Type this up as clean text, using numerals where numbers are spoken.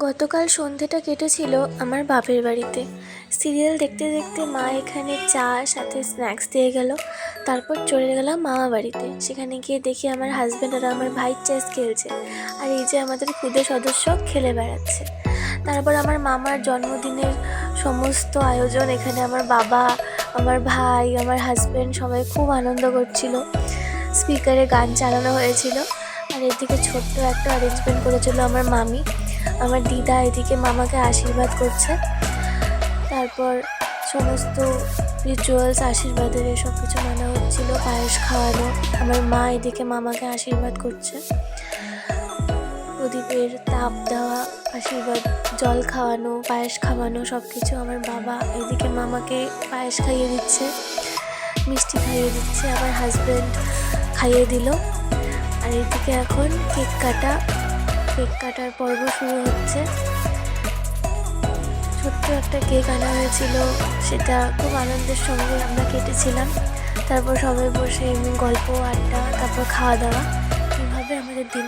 গতকাল সন্ধেটা কেটেছিল আমার বাপের বাড়িতে। সিরিয়াল দেখতে দেখতে মা এখানে চা সাথে স্ন্যাক্স দিয়ে গেল। তারপর চলে গেলাম মামা বাড়িতে। সেখানে গিয়ে দেখি আমার হাজব্যান্ড আর আমার ভাই চেস খেলছে, আর এই যে আমাদের খুদে সদস্য খেলে বেড়াচ্ছে। তারপর আমার মামার জন্মদিনের সমস্ত আয়োজন, এখানে আমার বাবা, আমার ভাই, আমার হাজব্যান্ড সবাই খুব আনন্দ করছিল। স্পিকারে গান চালানো হয়েছিল, আর এদিকে ছোট্ট একটা অ্যারেঞ্জমেন্ট করেছিল আমার মামি। আমার দিদা এদিকে মামাকে আশীর্বাদ করছে। তারপর সমস্ত রিচুয়ালস, আশীর্বাদের এসব কিছু মানা হচ্ছিল, পায়েস খাওয়ানো। আমার মা এদিকে মামাকে আশীর্বাদ করছে, প্রদীপের তাপ দেওয়া, আশীর্বাদ, জল খাওয়ানো, পায়েস খাওয়ানো, সব কিছু। আমার বাবা এদিকে মামাকে পায়েস খাইয়ে দিচ্ছে, মিষ্টি খাইয়ে দিচ্ছে। আমার হাজব্যান্ড খাইয়ে দিল। আর এদিকে এখন কেক কাটার পর্ব শুরু হচ্ছে। ছোট্ট একটা কেক আনা হয়েছিল, সেটা খুব আনন্দের সঙ্গে আমরা কেটেছিলাম। তারপর সবাই বসে এমনি গল্প, আড্ডা, তারপর খাওয়া দাওয়া, এইভাবে আমাদের দিন